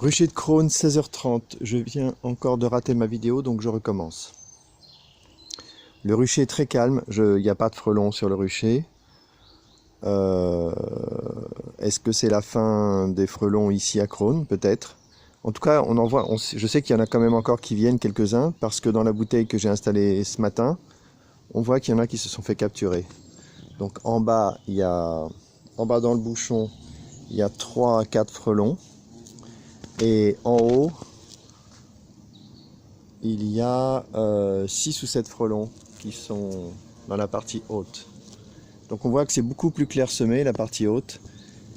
Rucher de Crosne, 16h30. Je viens encore de rater ma vidéo, donc je recommence. Le rucher est très calme, il n'y a pas de frelons sur le rucher. Est-ce que c'est la fin des frelons ici à Crosne? Peut-être. En tout cas, on en voit, je sais qu'il y en a quand même encore qui viennent, quelques-uns, parce que dans la bouteille que j'ai installée ce matin, on voit qu'il y en a qui se sont fait capturer. Donc en bas, en bas dans le bouchon, il y a 3 à 4 frelons. Et en haut, il y a 6 ou 7 frelons qui sont dans la partie haute. Donc on voit que c'est beaucoup plus clairsemé, la partie haute,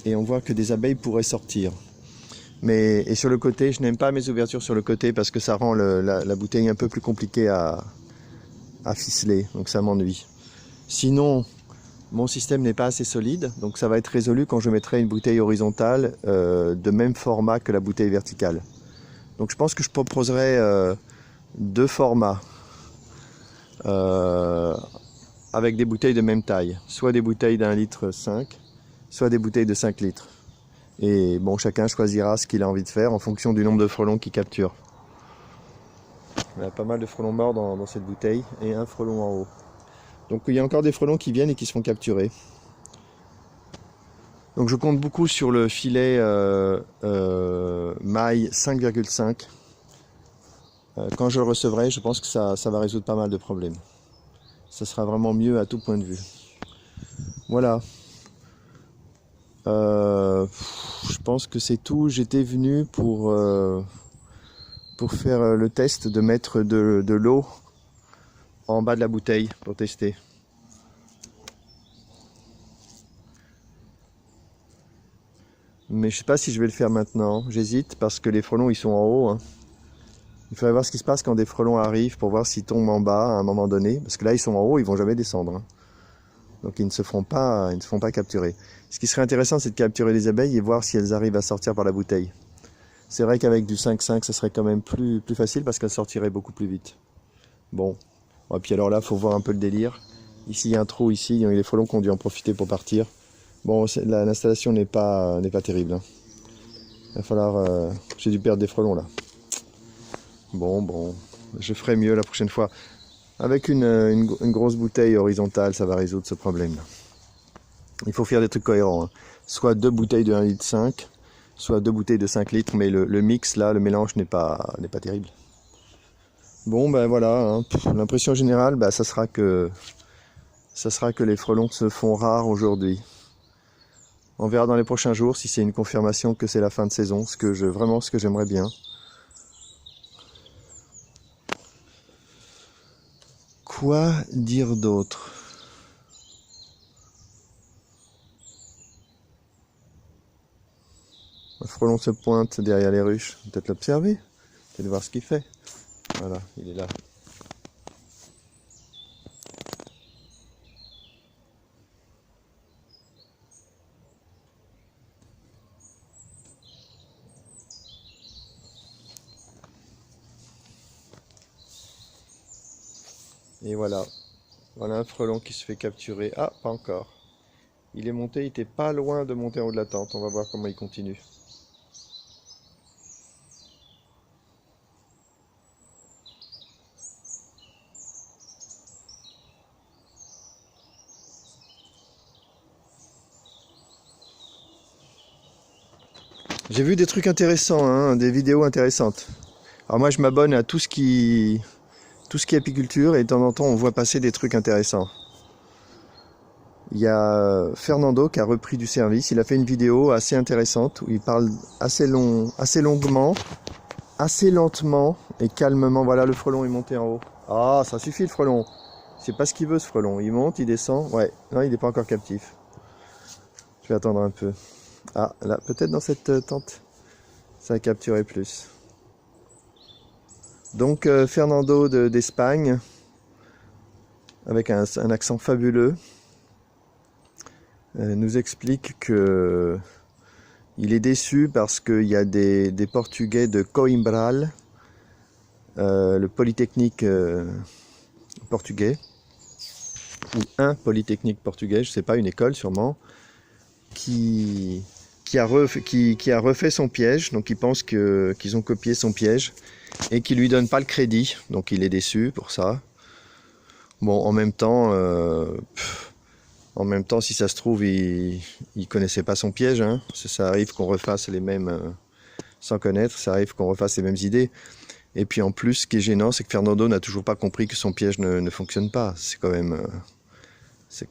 et on voit que des abeilles pourraient sortir. Et sur le côté, je n'aime pas mes ouvertures sur le côté parce que ça rend la bouteille un peu plus compliquée à ficeler, donc ça m'ennuie. Sinon, mon système n'est pas assez solide, donc ça va être résolu quand je mettrai une bouteille horizontale de même format que la bouteille verticale. Donc je pense que je proposerai 2 formats avec des bouteilles de même taille, soit des bouteilles d'1,5 litre, soit des bouteilles de 5 litres. Et bon, chacun choisira ce qu'il a envie de faire en fonction du nombre de frelons qu'il capture. Il y a pas mal de frelons morts dans cette bouteille et un frelon en haut. Donc il y a encore des frelons qui viennent et qui se font capturer. Donc je compte beaucoup sur le filet maille 5,5. Quand je le recevrai, je pense que ça va résoudre pas mal de problèmes. Ça sera vraiment mieux à tout point de vue. Voilà. Je pense que c'est tout. J'étais venu pour faire le test de mettre de l'eau en bas de la bouteille pour tester. Mais je sais pas si je vais le faire maintenant. J'hésite parce que les frelons ils sont en haut, hein. Il faudrait voir ce qui se passe quand des frelons arrivent pour voir s'ils tombent en bas à un moment donné. Parce que là ils sont en haut, ils vont jamais descendre, hein. Donc ils ne se feront pas capturer. Ce qui serait intéressant, c'est de capturer les abeilles et voir si elles arrivent à sortir par la bouteille. C'est vrai qu'avec du 5,5, ça serait quand même plus facile parce qu'elles sortiraient beaucoup plus vite. Bon. Et puis alors là, il faut voir un peu le délire. Ici, il y a un trou ici, il y a les frelons qui ont dû en profiter pour partir. Bon, l'installation n'est pas terrible, hein. Il va falloir... j'ai dû perdre des frelons là. Bon, je ferai mieux la prochaine fois. Avec une grosse bouteille horizontale, ça va résoudre ce problème. Il faut faire des trucs cohérents, hein. Soit 2 bouteilles de 1,5 litre, soit 2 bouteilles de 5 litres, mais le mix là, le mélange n'est pas terrible. Bon ben voilà, hein. L'impression générale, ça sera que les frelons se font rares aujourd'hui. On verra dans les prochains jours si c'est une confirmation que c'est la fin de saison, vraiment ce que j'aimerais bien. Quoi dire d'autre? Un frelon se pointe derrière les ruches, peut-être l'observer, peut-être voir ce qu'il fait. Voilà, il est là. Et voilà. Voilà un frelon qui se fait capturer. Ah, pas encore. Il est monté, il était pas loin de monter en haut de la tente. On va voir comment il continue. J'ai vu des trucs intéressants, hein, des vidéos intéressantes. Alors moi je m'abonne à tout ce qui est apiculture et de temps en temps on voit passer des trucs intéressants. Il y a Fernando qui a repris du service, il a fait une vidéo assez intéressante où il parle assez longuement, assez lentement et calmement. Voilà, le frelon est monté en haut. Ah, ça suffit le frelon. C'est pas ce qu'il veut ce frelon. Il monte, il descend. Ouais, non, il n'est pas encore captif. Je vais attendre un peu. Ah, là, peut-être dans cette tente, ça a capturé plus. Donc, Fernando d'Espagne, avec un accent fabuleux, nous explique que il est déçu parce qu'il y a des Portugais de Coimbral, le Polytechnique portugais, ou un Polytechnique portugais, je ne sais pas, une école sûrement, qui qui a refait son piège, donc il pense qu'ils ont copié son piège et qui lui donne pas le crédit, donc il est déçu pour ça. Bon, en même temps, si ça se trouve, il connaissait pas son piège, hein. Ça arrive qu'on refasse les mêmes sans connaître, ça arrive qu'on refasse les mêmes idées. Et puis en plus, ce qui est gênant, c'est que Fernando n'a toujours pas compris que son piège ne fonctionne pas. C'est quand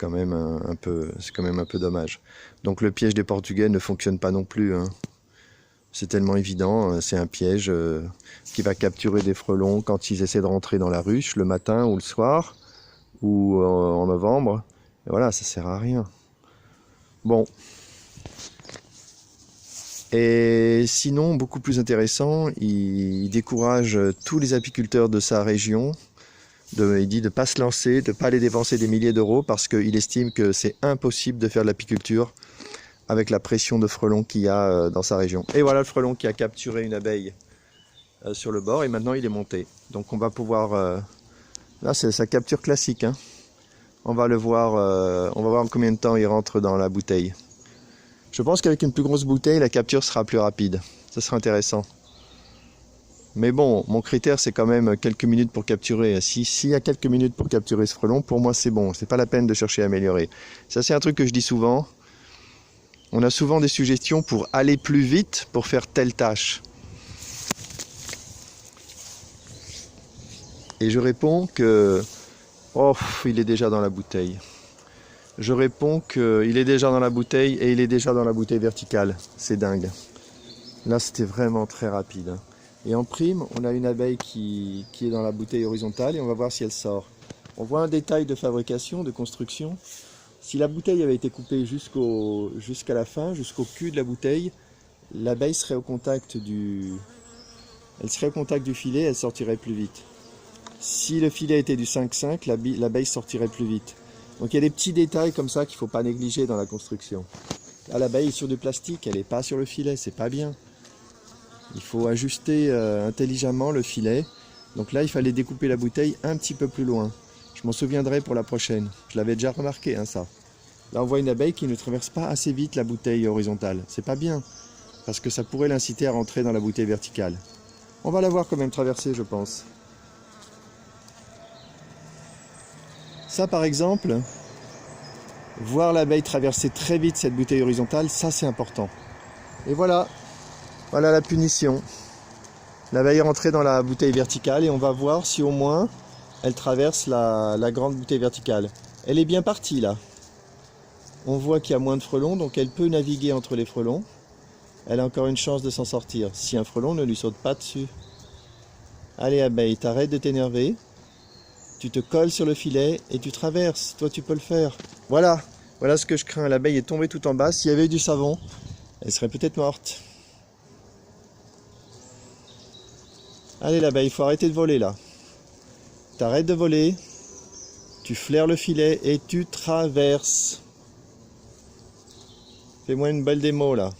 même un peu dommage. Donc le piège des Portugais ne fonctionne pas non plus, hein. C'est tellement évident, c'est un piège qui va capturer des frelons quand ils essaient de rentrer dans la ruche le matin ou le soir, ou en novembre. Et voilà, ça sert à rien. Bon. Et sinon, beaucoup plus intéressant, il décourage tous les apiculteurs de sa région. Il dit de ne pas se lancer, de ne pas aller dépenser des milliers d'euros parce qu'il estime que c'est impossible de faire de l'apiculture avec la pression de frelons qu'il y a dans sa région. Et voilà le frelon qui a capturé une abeille sur le bord et maintenant il est monté. Donc on va pouvoir... là c'est sa capture classique, hein. On va voir en combien de temps il rentre dans la bouteille. Je pense qu'avec une plus grosse bouteille, la capture sera plus rapide. Ça sera intéressant. Mais bon, mon critère, c'est quand même quelques minutes pour capturer. S'il y a quelques minutes pour capturer ce frelon, pour moi, c'est bon. C'est pas la peine de chercher à améliorer. Ça, c'est un truc que je dis souvent. On a souvent des suggestions pour aller plus vite pour faire telle tâche. Et je réponds que... oh, il est déjà dans la bouteille. Je réponds qu'il est déjà dans la bouteille et il est déjà dans la bouteille verticale. C'est dingue. Là, c'était vraiment très rapide. Et en prime, on a une abeille qui est dans la bouteille horizontale et on va voir si elle sort. On voit un détail de fabrication, de construction. Si la bouteille avait été coupée jusqu'à la fin, jusqu'au cul de la bouteille, l'abeille serait au contact du filet, elle sortirait plus vite. Si le filet était du 5,5, l'abeille sortirait plus vite. Donc il y a des petits détails comme ça qu'il ne faut pas négliger dans la construction. Là, l'abeille est sur du plastique, elle n'est pas sur le filet, c'est pas bien. Il faut ajuster intelligemment le filet. Donc là, il fallait découper la bouteille un petit peu plus loin. Je m'en souviendrai pour la prochaine. Je l'avais déjà remarqué, hein, ça. Là, on voit une abeille qui ne traverse pas assez vite la bouteille horizontale. C'est pas bien, parce que ça pourrait l'inciter à rentrer dans la bouteille verticale. On va la voir quand même traverser, je pense. Ça, par exemple, voir l'abeille traverser très vite cette bouteille horizontale, ça c'est important. Et voilà, voilà la punition. L'abeille est rentrée dans la bouteille verticale et on va voir si au moins elle traverse la grande bouteille verticale. Elle est bien partie là. On voit qu'il y a moins de frelons, donc elle peut naviguer entre les frelons. Elle a encore une chance de s'en sortir, si un frelon ne lui saute pas dessus. Allez abeille, t'arrêtes de t'énerver. Tu te colles sur le filet et tu traverses. Toi, tu peux le faire. Voilà, voilà ce que je crains. L'abeille est tombée tout en bas. S'il y avait eu du savon, elle serait peut-être morte. Allez l'abeille, il faut arrêter de voler là. T'arrêtes de voler. Tu flaires le filet et tu traverses. Fais-moi une belle démo là.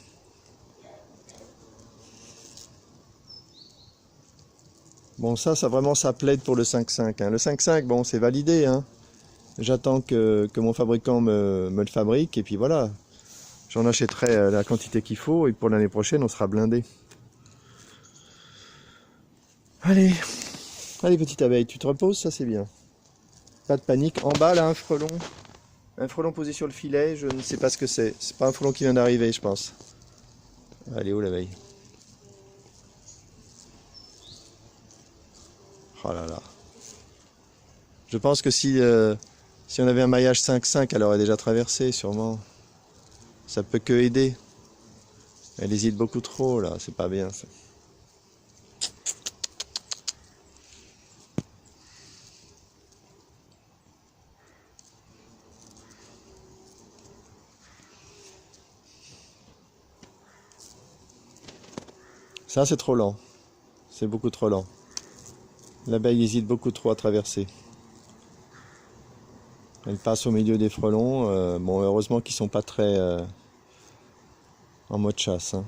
Bon, ça vraiment, ça plaide pour le 5,5. Hein. Le 5,5, bon, c'est validé. Hein. J'attends que mon fabricant me le fabrique. Et puis voilà, j'en achèterai la quantité qu'il faut. Et pour l'année prochaine, on sera blindé. Allez, allez petite abeille, tu te reposes, ça c'est bien. Pas de panique. En bas, là, un frelon. Un frelon posé sur le filet, je ne sais pas ce que c'est. C'est pas un frelon qui vient d'arriver, je pense. Elle est où l'abeille? Oh là là. Je pense que si on avait un maillage 5,5, elle aurait déjà traversé, sûrement. Ça peut que aider. Elle hésite beaucoup trop, là. C'est pas bien, ça. Ça, c'est trop lent. C'est beaucoup trop lent. L'abeille hésite beaucoup trop à traverser. Elle passe au milieu des frelons. Bon, heureusement qu'ils sont pas très en mode chasse. Hein.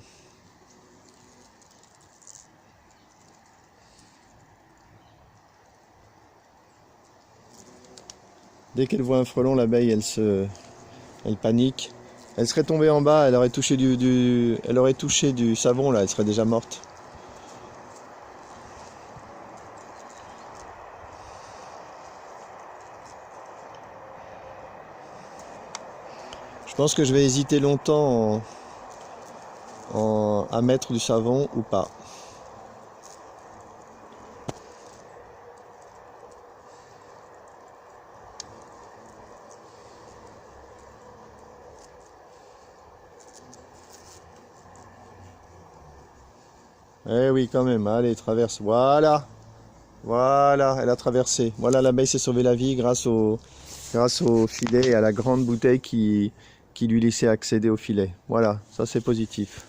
Dès qu'elle voit un frelon, l'abeille, elle panique. Elle serait tombée en bas, elle aurait touché elle aurait touché du savon là, elle serait déjà morte. Je pense que je vais hésiter longtemps à mettre du savon ou pas. Eh oui, quand même, allez, traverse. Voilà, voilà, elle a traversé. Voilà, l'abeille s'est sauvé la vie grâce au filet et à la grande bouteille qui lui laissait accéder au filet. Voilà, ça c'est positif.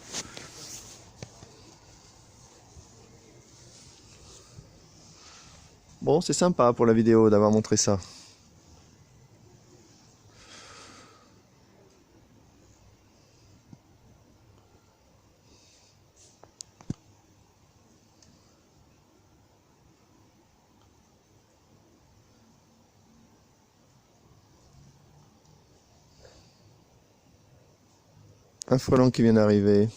Bon, c'est sympa pour la vidéo d'avoir montré ça. Un frelon qui vient d'arriver.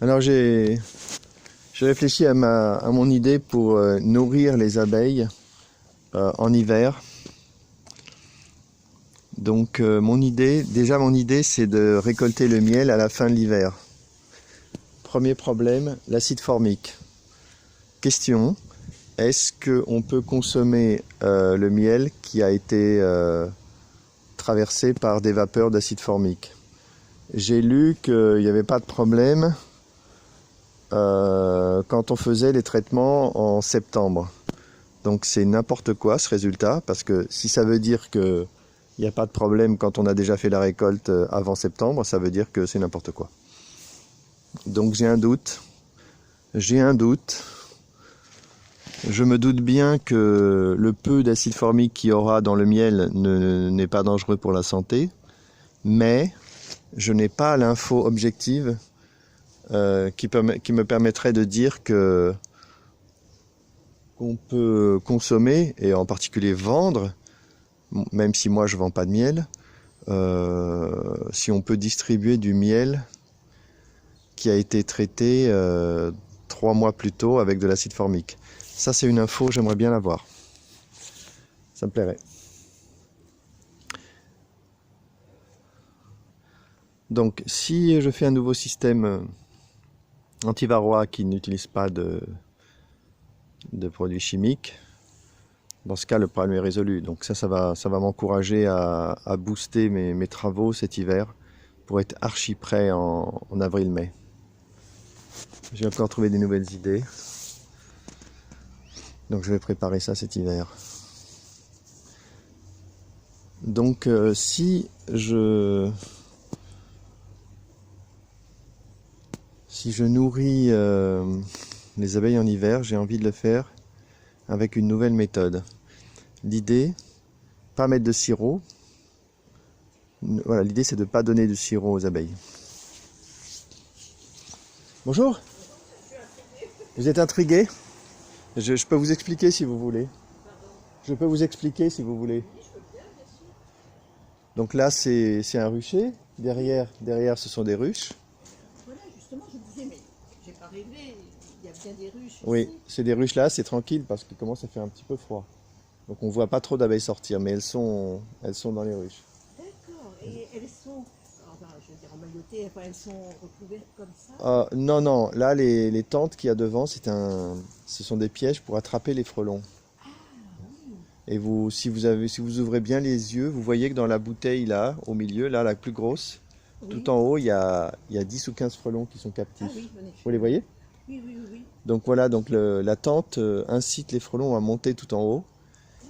Alors j'ai réfléchi à mon idée pour nourrir les abeilles en hiver. Donc mon idée c'est de récolter le miel à la fin de l'hiver. Premier problème, l'acide formique. Question, est-ce qu'on peut consommer le miel qui a été traversé par des vapeurs d'acide formique? J'ai lu qu'il n'y avait pas de problème quand on faisait les traitements en septembre. Donc c'est n'importe quoi ce résultat, parce que si ça veut dire qu'il n'y a pas de problème quand on a déjà fait la récolte avant septembre, ça veut dire que c'est n'importe quoi. Donc j'ai un doute. Je me doute bien que le peu d'acide formique qu'il y aura dans le miel n'est pas dangereux pour la santé, mais je n'ai pas l'info objective qui me permettrait de dire qu'on peut consommer, et en particulier vendre, même si moi je ne vends pas de miel, si on peut distribuer du miel qui a été traité 3 mois plus tôt avec de l'acide formique. Ça c'est une info, j'aimerais bien l'avoir. Ça me plairait. Donc si je fais un nouveau système anti-varroa qui n'utilise pas de produits chimiques, dans ce cas le problème est résolu. Donc ça va m'encourager à booster mes travaux cet hiver pour être archi prêt en avril-mai. J'ai encore trouvé des nouvelles idées. Donc je vais préparer ça cet hiver. Donc si je nourris les abeilles en hiver, j'ai envie de le faire avec une nouvelle méthode. L'idée, pas mettre de sirop. Voilà, l'idée c'est de ne pas donner de sirop aux abeilles. Bonjour. Vous êtes intrigué? Je peux vous expliquer si vous voulez. Je peux vous expliquer si vous voulez. Donc là c'est un rucher. Derrière ce sont des ruches. Voilà, justement, je me disais, mais j'ai pas rêvé, il y a bien des ruches. Oui, c'est des ruches là, c'est tranquille parce qu'il commence à faire un petit peu froid. Donc on voit pas trop d'abeilles sortir, mais elles sont dans les ruches. D'accord, et elles sont, je veux dire emmaillotées, enfin, elles sont recouvertes comme ça? Non, là les tentes qu'il y a devant, ce sont des pièges pour attraper les frelons. Ah oui. Et si vous ouvrez bien les yeux, vous voyez que dans la bouteille là, au milieu, là la plus grosse, Oui. tout en haut, il y a 10 ou 15 frelons qui sont captifs. Ah oui, en effet. Vous les voyez? Oui. Donc voilà, donc la tente incite les frelons à monter tout en haut.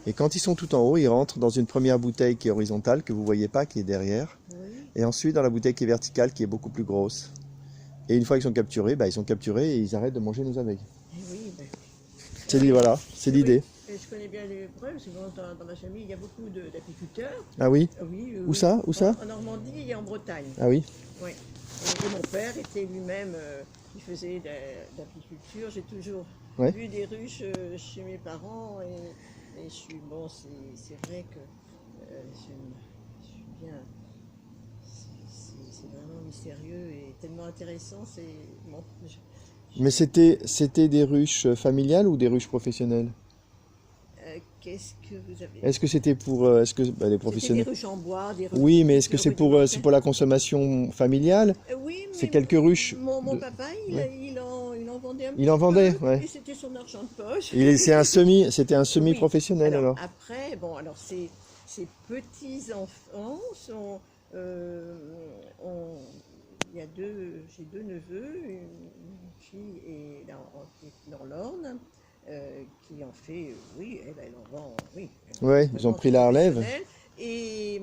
Et quand ils sont tout en haut, ils rentrent dans une première bouteille qui est horizontale, que vous ne voyez pas, qui est derrière. Oui. Et ensuite, dans la bouteille qui est verticale, qui est beaucoup plus grosse. Et une fois qu'ils sont capturés, bah, ils sont capturés et ils arrêtent de manger nos abeilles. Et oui, ben, C'est voilà, c'est oui, l'idée. et je connais bien les preuves, parce que dans ma famille, il y a beaucoup d'apiculteurs. Ah oui? Oui, Où ça? Où ça? En Normandie et en Bretagne. Ah oui? Oui. Et mon père était lui-même, il faisait de l'apiculture. J'ai toujours Ouais. vu des ruches chez mes parents. Et je suis, bon, c'est vrai que je suis bien. C'est vraiment mystérieux et tellement intéressant. Bon, Mais c'était des ruches familiales ou des ruches professionnelles? qu'est-ce que vous avez? Est-ce que c'était pour est-ce que bah, les C'était des professionnels? ruches en bois, des ruches Oui, mais est-ce que rudimentaires. c'est pour la consommation familiale? Oui, C'est mais quelques ruches. mon papa, Ouais. il en vendait un Il en petit vendait, peu, ouais. et c'était son argent de poche. C'était un Oui. semi-professionnel alors. Après, bon, alors ces petits-enfants sont... il y a j'ai deux neveux, une fille et qui est dans l'Orne, qui en fait, oui, elle en vend, oui. Elle en Ouais, fait ils ont vraiment pris la relève. professionnelle. Et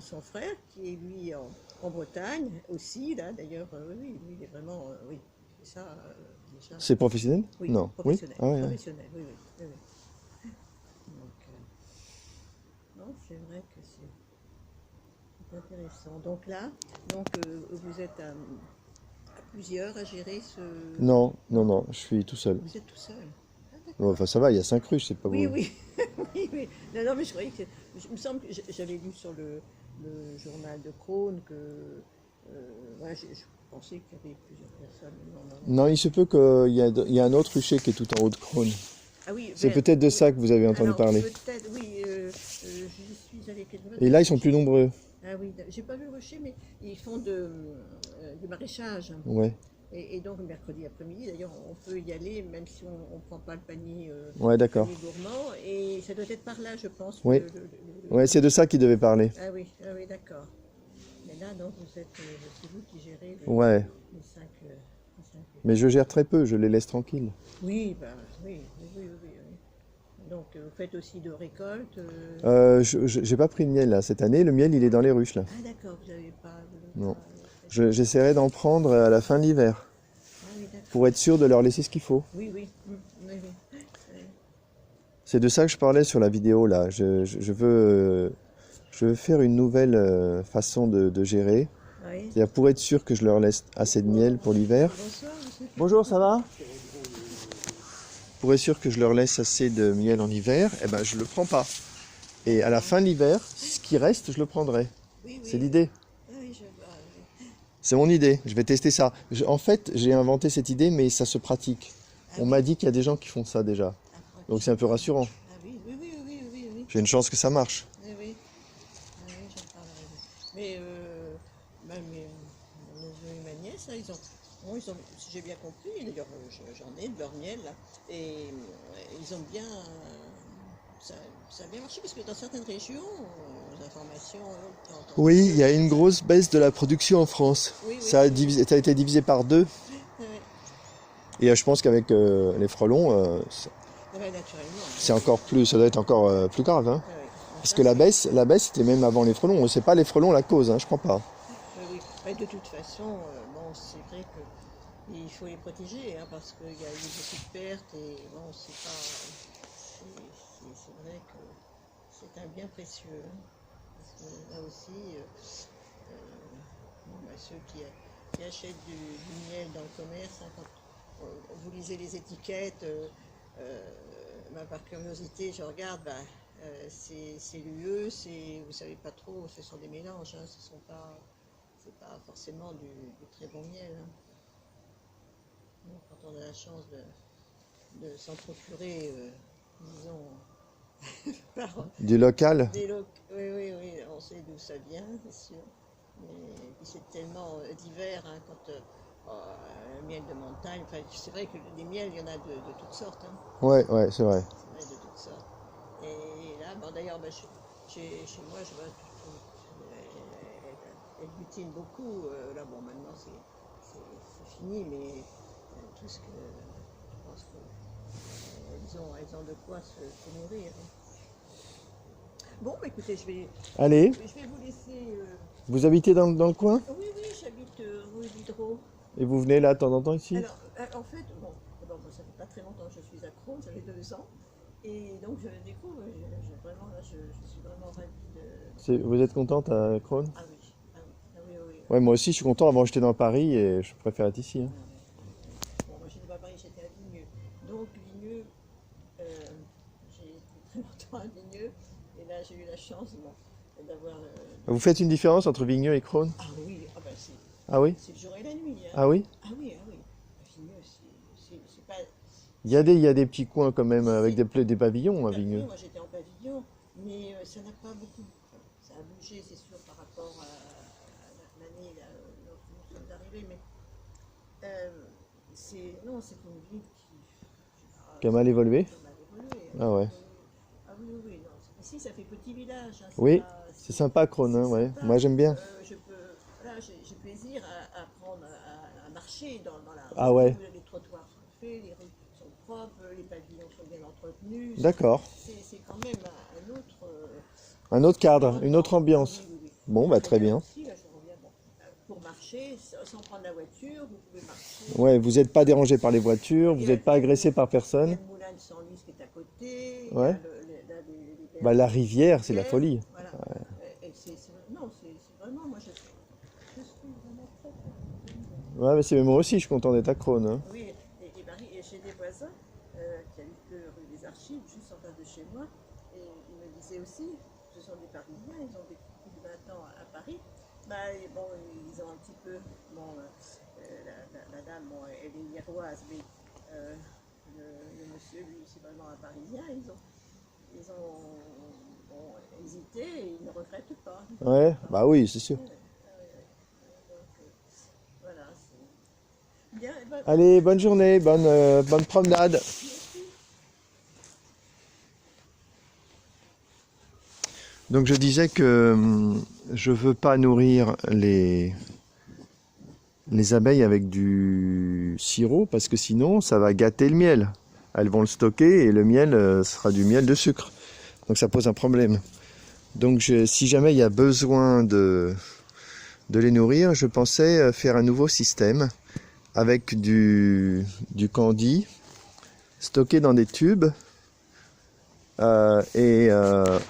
son frère, qui est lui en Bretagne aussi, là d'ailleurs, oui, lui il est vraiment, oui, c'est ça déjà. C'est professionnel? Oui, Non. Oui? professionnel, Ah ouais, ouais. professionnel, oui, oui, oui, oui. Donc, non, c'est vrai que c'est intéressant. Donc là, vous êtes à plusieurs à gérer ce... Non, non, non, je suis tout seul. Vous êtes tout seul. Ah, Bon, d'accord. enfin ça va, il y a 5 ruches, c'est pas Oui, beau. oui, oui, oui. Non, non, mais je croyais que... Il me semble que j'avais lu sur le journal de Crône que... voilà, je pensais qu'il y avait plusieurs personnes. Non, non, non. Non, il se peut qu'il y a un autre rucher qui est tout en haut de Crône. Ah oui, C'est peut-être de ça que vous avez entendu alors, parler. peut-être, oui, j'y suis allée quelques fois. Et là, ils sont plus nombreux. Ah oui, j'ai pas vu le rocher, mais ils font du maraîchage. Ouais, Et donc, mercredi après-midi, d'ailleurs, on peut y aller, même si on ne prend pas le panier, ouais, d'accord. panier gourmand. Et ça doit être par là, je pense. Oui. Ouais, c'est de ça qu'ils devaient parler. Ah oui, d'accord. Mais là, donc, c'est vous qui gérez Ouais, les cinq. mais je gère très peu, je les laisse tranquilles. Oui, bah, oui, oui, oui, oui, oui. Donc, vous faites aussi de récoltes. J'ai pas pris de miel là cette année, le miel il est dans les ruches là. Ah d'accord, vous n'avez pas... Non. J'essaierai d'en prendre à la fin de l'hiver, Ah oui, d'accord. pour être sûr de leur laisser ce qu'il faut. Oui, oui, oui, oui. C'est de ça que je parlais sur la vidéo là. Je veux faire une nouvelle façon de gérer. Oui. C'est-à-dire pour être sûr que je leur laisse assez de miel pour l'hiver. Bonsoir, monsieur. Bonjour, ça va? Pour être sûr que je leur laisse assez de miel en hiver, eh ben je le prends pas. Et à la fin de l'hiver, ce qui reste, je le prendrai. Oui, oui. C'est l'idée. Oui, je vois. Oui. C'est mon idée. Je vais tester ça. En fait, j'ai inventé cette idée, mais ça se pratique. Ah On oui. m'a dit qu'il y a des gens qui font ça déjà. Donc c'est un peu rassurant. Ah oui, oui, oui, oui, oui, oui. J'ai une chance que ça marche. Oui, oui. Ah oui, j'en parlerai. Mais, mon neveu et ma nièce, là, ils ont, si j'ai bien compris, d'ailleurs, j'en ai de leur miel, là, et ils ont bien, ça a bien marché, parce que dans certaines régions, aux informations, on entend Oui, il y a une grosse baisse de la production en France. Oui, oui. Ça a été divisé par 2. Oui, Et je pense qu'avec les frelons, naturellement. c'est encore plus, ça doit être encore plus grave. Hein. Oui, oui. Parce que la baisse c'était même avant les frelons. C'est pas les frelons la cause, hein, je crois pas. Oui, oui. Mais de toute façon, bon, c'est vrai qu'il faut les protéger, hein, parce qu'il y a eu beaucoup de pertes et bon, c'est pas. C'est vrai que c'est un bien précieux. Hein, parce que là aussi, bon, bah, ceux qui achètent du miel dans le commerce, hein, quand vous lisez les étiquettes, par curiosité, je regarde, c'est l'UE, vous savez pas trop, ce sont des mélanges, hein, c'est pas forcément du très bon miel. Hein. Donc, quand on a la chance de s'en procurer, disons, Du local. oui, oui, on sait d'où ça vient, c'est sûr. Mais puis c'est tellement divers, hein, quand le miel de montagne, enfin, c'est vrai que des miels, il y en a de toutes sortes. Hein. Ouais, c'est vrai. C'est vrai, de toutes sortes. Et là, bon, d'ailleurs, chez moi, je vois, elle butine beaucoup. Là, bon, maintenant, c'est fini, mais tout ce que je pense qu'elles ont de quoi se nourrir. Hein. Bon, bah, écoutez, Allez, je vais vous laisser. vous habitez dans le coin? Oui, oui, j'habite rue Diderot. Et vous venez là de temps en temps ici? Alors, en fait, bon, d'abord, moi, ça fait pas très longtemps que je suis à Crône, j'avais 2 ans. Et donc, je découvre, vraiment, là, je suis vraiment ravie de. Vous êtes contente à Crône? Ah oui, ah oui, ah oui, oui, oui. Ouais, moi aussi je suis content. Avant j'étais dans Paris et je préfère être ici, hein. Bon, moi, j'étais pas à Paris, j'étais à Vigneux. Donc, Vigneux, euh, j'ai été très longtemps à Vigneux. Et là, j'ai eu la chance, bon, d'avoir. Vous faites une différence entre Vigneux et Crône? Ah oui, ah bah, Ah oui? c'est le jour et la nuit. Hein. Ah oui? Ah oui, ah oui. Vigneux, c'est pas. Il y a des petits coins quand même avec des pavillons à Vigneux. Moi j'étais en pavillon, mais ça n'a pas beaucoup. Ça a bougé, c'est sûr, par rapport à l'année lorsque nous sommes arrivés, mais non, c'est une ville Qui a mal évolué? qui a mal évolué. Ah ouais. Ah oui, oui, oui, non. Ici, ça fait petit village. Hein, Oui, c'est sympa Crône, hein, ouais. Moi j'aime bien. Voilà, j'ai plaisir à apprendre à marcher dans la rue. Ah ouais. Les trottoirs sont faits, les rues sont propres, les pavillons sont bien entretenus. D'accord. C'est quand même un Un autre cadre, une autre ambiance. oui, oui, oui. Bon, bah très bien. Ici, là, je reviens, bon, pour marcher, sans prendre la voiture, vous pouvez marcher. Ouais, vous n'êtes pas dérangé par les voitures, vous n'êtes pas agressé par Il y a personne. le moulin de Senlis qui est à côté. Ouais. Les Bah la rivière, c'est la folie. Voilà. Et non, c'est vraiment, moi je suis vraiment très, très. Ouais, mais c'est moi aussi, je suis content d'être à Crône, hein. Oui, et Marie, et j'ai des voisins qui habitent rue des Archives, juste en face de chez moi, et ils me disaient aussi, ce sont des Parisiens, ils ont vécu plus de 20 ans à Paris. Bah, et bon, ils ont un petit peu, bon, la dame, bon, elle est hiéroise, mais le monsieur, lui, c'est vraiment un Parisien. Ils ont bon, hésité et ils ne regrettent pas. Ouais, bah oui, c'est sûr. Donc, voilà, c'est bien. Ben, Allez, bonne journée, bonne promenade. Donc je disais que je veux pas nourrir les abeilles avec du sirop parce que sinon ça va gâter le miel. Elles vont le stocker et le miel sera du miel de sucre. Donc ça pose un problème. Donc si jamais il y a besoin de les nourrir, je pensais faire un nouveau système avec du candy stocké dans des tubes et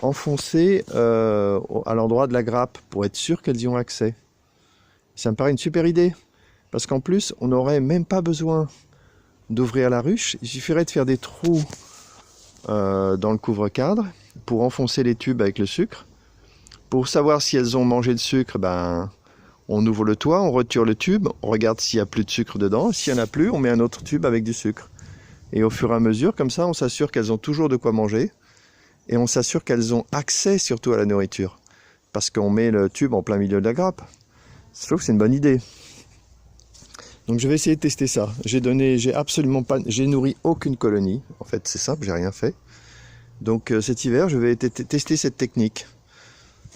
enfoncé à l'endroit de la grappe pour être sûr qu'elles y ont accès. Ça me paraît une super idée parce qu'en plus on n'aurait même pas besoin d'ouvrir la ruche, il suffirait de faire des trous dans le couvre-cadre pour enfoncer les tubes avec le sucre. Pour savoir si elles ont mangé le sucre, ben, on ouvre le toit, on retire le tube, on regarde s'il n'y a plus de sucre dedans. S'il n'y en a plus, on met un autre tube avec du sucre. Et au fur et à mesure, comme ça, on s'assure qu'elles ont toujours de quoi manger. Et on s'assure qu'elles ont accès surtout à la nourriture. Parce qu'on met le tube en plein milieu de la grappe. Je trouve que c'est une bonne idée. Donc je vais essayer de tester ça. J'ai nourri aucune colonie. En fait, c'est simple, j'ai rien fait. Donc cet hiver, je vais tester cette technique.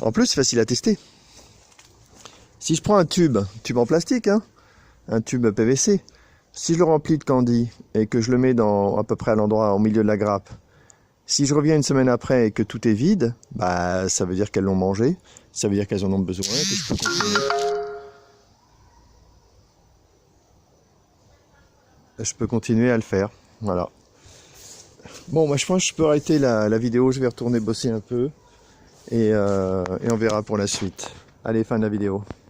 En plus, c'est facile à tester. Si je prends un tube en plastique, hein, un tube PVC, si je le remplis de candy et que je le mets à peu près à l'endroit, au milieu de la grappe, si je reviens une semaine après et que tout est vide, bah ça veut dire qu'elles l'ont mangé, ça veut dire qu'elles en ont besoin, que je peux continuer. Je peux continuer à le faire, voilà. Bon, moi je pense que je peux arrêter la vidéo, je vais retourner bosser un peu et on verra pour la suite. Allez, fin de la vidéo.